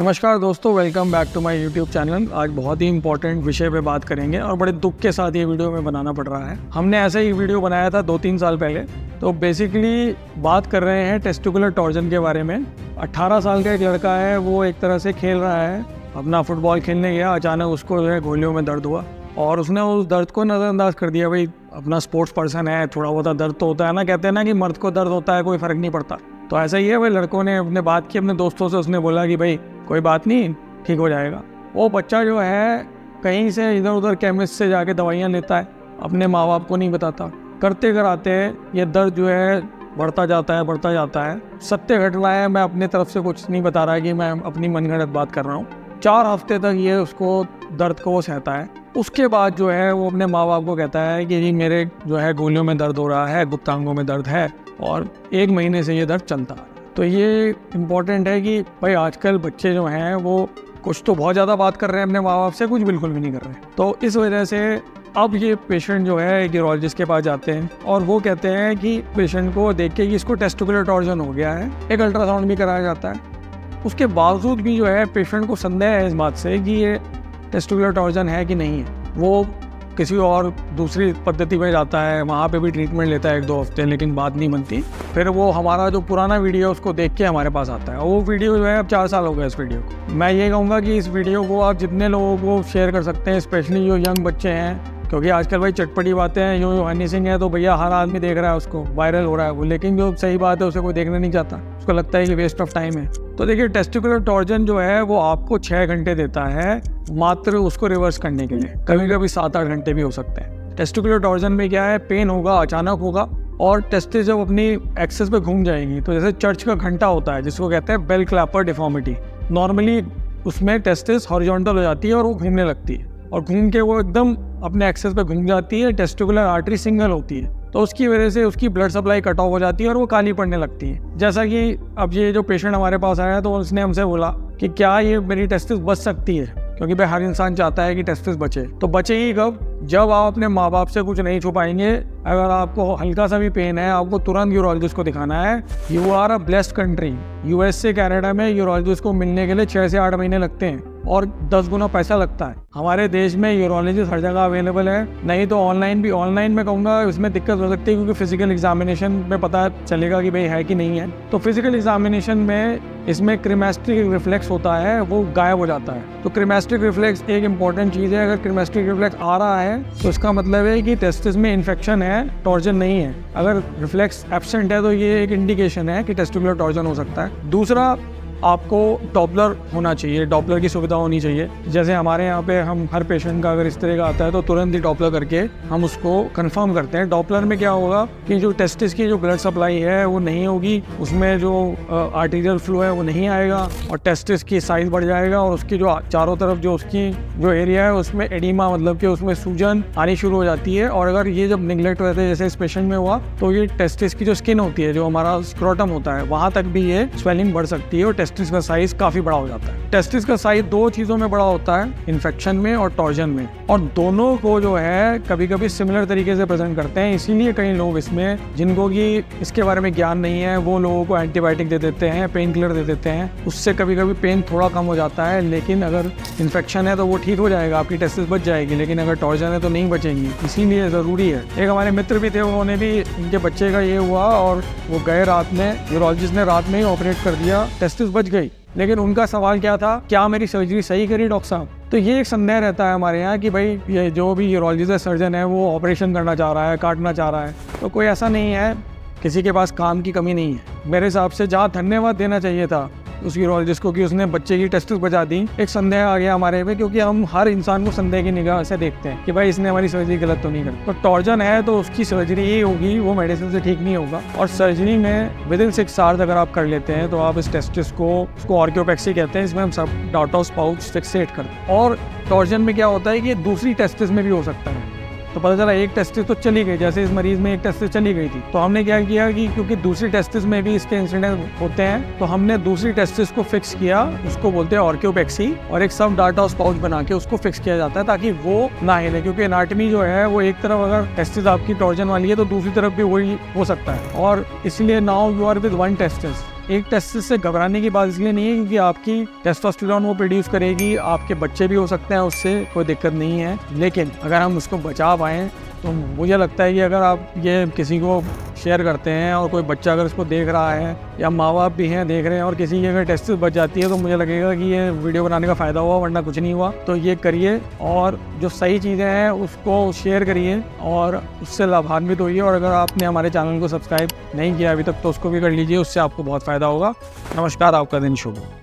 नमस्कार दोस्तों, welcome back to my YouTube channel. आज बहुत ही इंपॉर्टेंट विषय पे बात करेंगे और बड़े दुख के साथ ये वीडियो में बनाना पड़ रहा है। हमने ऐसा ही वीडियो बनाया था 2-3 साल पहले। तो बेसिकली बात कर रहे हैं टेस्टिकुलर टॉर्जन के बारे में। 18 साल का एक लड़का है, वो एक तरह से खेल रहा है, अपना फुटबॉल खेलने गया, अचानक उसको जो है घोलियों में दर्द हुआ और उसने उस दर्द को नज़रअंदाज कर दिया। भाई अपना स्पोर्ट्स पर्सन है, थोड़ा बहुत दर्द तो होता है ना, कहते हैं ना कि मर्द को दर्द होता है, कोई फ़र्क नहीं पड़ता। तो ऐसा ही है, भाई लड़कों ने अपने बात की अपने दोस्तों से, उसने बोला कि भाई कोई बात नहीं, ठीक हो जाएगा। वो बच्चा जो है कहीं से इधर उधर केमिस्ट से जाके दवाइयाँ लेता है, अपने माँ बाप को नहीं बताता। करते कराते ये दर्द जो है बढ़ता जाता है। सत्य घटना है, मैं अपने तरफ से कुछ नहीं बता रहा कि मैं अपनी मनगढ़ंत बात कर रहा हूँ। 4 हफ्ते तक ये उसको दर्द को वो सहता है। उसके बाद जो है वो अपने माँ बाप को कहता है कि जी मेरे जो है गोलियों में दर्द हो रहा है, गुप्तांगों में दर्द है और 1 महीने से ये दर्द चलता है। तो ये इम्पोर्टेंट है कि भाई आजकल बच्चे जो हैं वो कुछ तो बहुत ज़्यादा बात कर रहे हैं अपने माँ बाप से, कुछ बिल्कुल भी नहीं कर रहे। तो इस वजह से अब ये पेशेंट जो है एक यूरोलॉजिस्ट के पास जाते हैं और वो कहते हैं कि पेशेंट को देख के कि इसको टेस्टिकुलर टॉर्जन हो गया है। एक अल्ट्रासाउंड भी कराया जाता है। उसके बावजूद भी जो है पेशेंट को संदेह है इस बात से कि ये टेस्टिकुलर टॉर्जन है कि नहीं है। वो किसी और दूसरी पद्धति में जाता है, वहाँ पे भी ट्रीटमेंट लेता है 1-2 हफ्ते, लेकिन बात नहीं बनती। फिर वो हमारा जो पुराना वीडियो है उसको देख के हमारे पास आता है और वो वीडियो जो है अब 4 साल हो गए इस वीडियो को। मैं ये कहूँगा कि इस वीडियो को आप जितने लोगों को शेयर कर सकते हैं, स्पेशली जो यंग बच्चे हैं, क्योंकि आजकल भाई चटपटी बातें हैं। जो हनी सिंह है तो भैया हर आदमी देख रहा है, उसको वायरल हो रहा है वो, लेकिन जो सही बात है उसे कोई देखना नहीं चाहता, उसको लगता है कि वेस्ट ऑफ टाइम है। तो देखिए, टेस्टिकुलर टॉर्जन जो है वो आपको 6 घंटे देता है मात्र उसको रिवर्स करने के लिए। कभी कभी 7-8 घंटे भी हो सकते हैं। टेस्टिकुलर टॉर्जन में क्या है, पेन होगा, अचानक होगा और टेस्टिस जब अपनी एक्सेस पे घूम जाएंगी, तो जैसे चर्च का घंटा होता है जिसको कहते हैं बेल क्लैपर डिफॉर्मिटी, नॉर्मली उसमें टेस्टिस हॉरिजॉन्टल हो जाती है और वो घूमने लगती है और घूम के वो एकदम अपने एक्सेस पे घूम जाती है। टेस्टिकुलर आर्टरी सिंगल होती है, तो उसकी वजह से उसकी ब्लड सप्लाई कट ऑफ हो जाती है और वो काली पड़ने लगती है। जैसा कि अब ये जो पेशेंट हमारे पास आया तो उसने हमसे बोला कि क्या ये मेरी टेस्टिस बच सकती है, क्योंकि भाई हर इंसान चाहता है कि टेस्टिस बचे। तो बचेगी कब? जब आप अपने माँ बाप से कुछ नहीं छुपाएंगे। अगर आपको हल्का सा भी पेन है, आपको तुरंत यूरोलॉजिस्ट को दिखाना है। You are a blessed country. US से कनाडा में यूरोलॉजिस्ट को मिलने के लिए 6 से 8 महीने लगते हैं और 10 गुना पैसा लगता है। हमारे देश में यूरोलॉजिस्ट हर जगह अवेलेबल है, नहीं तो ऑनलाइन भी। ऑनलाइन में कहूँगा इसमें दिक्कत हो सकती है क्योंकि फिजिकल एग्जामिनेशन में पता चलेगा कि भाई है कि नहीं है। तो फिजिकल एग्जामिनेशन में इसमें क्रीमेस्ट्रिक रिफ्लेक्स होता है, वो गायब हो जाता है। तो क्रीमेस्ट्रिक रिफ्लेक्स एक इंपॉर्टेंट चीज़ है। अगर क्रीमेस्ट्रिक रिफ्लेक्स आ रहा है तो इसका मतलब है कि टेस्टिस में इन्फेक्शन है, टॉर्जन नहीं है। अगर रिफ्लेक्स एब्सेंट है तो ये एक इंडिकेशन है कि टेस्टिकुलर टॉर्जन हो सकता है। दूसरा, आपको डॉपलर होना चाहिए, डॉपलर की सुविधा होनी चाहिए। जैसे हमारे यहाँ पे हम हर पेशेंट का अगर इस तरह का आता है तो तुरंत ही डॉपलर करके हम उसको कंफर्म करते हैं। डॉपलर में क्या होगा कि जो टेस्टिस की जो ब्लड सप्लाई है वो नहीं होगी, उसमें जो आर्टीरियल फ्लो है वो नहीं आएगा और टेस्टिस की साइज बढ़ जाएगा और उसकी जो चारों तरफ जो उसकी जो एरिया है उसमें एडिमा, मतलब कि उसमें सूजन आनी शुरू हो जाती है। और अगर ये जब निगलेक्ट रहते हैं, जैसे इस पेशेंट में हुआ, तो ये टेस्टिस की जो स्किन होती है, जो हमारा स्क्रोटम होता है, वहाँ तक भी ये स्वेलिंग बढ़ सकती है और टेस्टिस का साइज काफी बड़ा हो जाता है। टेस्टिस का साइज 2 चीजों में बड़ा होता है, इन्फेक्शन में और टॉर्जन में, और दोनों को जो है कभी कभी सिमिलर तरीके से प्रेजेंट करते हैं। इसीलिए कई लोग इसमें, जिनको कि इसके बारे में ज्ञान नहीं है, वो लोगों को एंटीबायोटिक दे देते हैं, पेन किलर दे देते हैं। उससे कभी कभी पेन थोड़ा कम हो जाता है, लेकिन अगर इन्फेक्शन है तो वो ठीक हो जाएगा, आपकी टेस्टिस बच जाएगी। लेकिन अगर टॉर्जन है तो नहीं बचेंगी, इसीलिए ज़रूरी है। एक हमारे मित्र भी थे, उन्होंने भी, उनके बच्चे का ये हुआ और वो गए रात में, यूरोलॉजिस्ट ने रात में ही ऑपरेट कर दिया, टेस्टिस बच गई। लेकिन उनका सवाल क्या था, क्या मेरी सर्जरी सही करी डॉक्टर साहब? तो ये एक संदेह रहता है हमारे यहाँ कि भाई ये जो भी यूरोलॉजिस्ट सर्जन है वो ऑपरेशन करना चाह रहा है, काटना चाह रहा है। तो कोई ऐसा नहीं है, किसी के पास काम की कमी नहीं है। मेरे हिसाब से जहाँ धन्यवाद देना चाहिए था उस यूरोलॉजिस्ट को कि उसने बच्चे की टेस्टिस बचा दी, एक संदेह आ गया हमारे पे, क्योंकि हम हर इंसान को संदेह की निगाह से देखते हैं कि भाई इसने हमारी सर्जरी गलत तो नहीं करी। तो टॉर्जन है तो उसकी सर्जरी ही होगी, वो मेडिसिन से ठीक नहीं होगा। और सर्जरी में विदिन 6 आवर्स अगर आप कर लेते हैं तो आप इस टेस्टिस को, उसको ऑर्कियोपेक्सी कहते हैं, इसमें हम सब डार्टोस पाउच फिक्सेट करते हैं। और टॉर्जन में क्या होता है कि दूसरी टेस्टिस में भी हो सकता है। तो पता चला एक टेस्टिस तो चली गई, जैसे इस मरीज में एक टेस्टिस चली गई थी, तो हमने क्या किया कि क्योंकि दूसरी टेस्टिस में भी इसके इंसिडेंट होते हैं, तो हमने दूसरी टेस्टिस को फिक्स किया, उसको बोलते हैं ऑर्कियोपेक्सी, और एक सब डार्टोस पाउच बना के उसको फिक्स किया जाता है ताकि वो ना हिले। क्योंकि एनाटमी जो है वो एक तरफ अगर टेस्टिस आपकी टॉर्जन वाली है तो दूसरी तरफ भी वही हो सकता है, और इसलिए now you are with 1 testis. एक टेस्टिस से घबराने की बात इसलिए नहीं है क्योंकि आपकी टेस्टोस्टेरोन वो प्रोड्यूस करेगी, आपके बच्चे भी हो सकते हैं, उससे कोई दिक्कत नहीं है। लेकिन अगर हम उसको बचा पाएँ तो मुझे लगता है कि अगर आप ये किसी को शेयर करते हैं और कोई बच्चा अगर इसको देख रहा है या माँ बाप भी हैं देख रहे हैं और किसी की अगर टेस्टिस बच जाती है तो मुझे लगेगा कि ये वीडियो बनाने का फ़ायदा हुआ, वरना कुछ नहीं हुआ। तो ये करिए और जो सही चीज़ें हैं उसको शेयर करिए और उससे लाभान्वित होइए। और अगर आपने हमारे चैनल को सब्सक्राइब नहीं किया अभी तक तो उसको भी कर लीजिए, उससे आपको बहुत फ़ायदा होगा। नमस्कार, आपका दिन शुभ हो।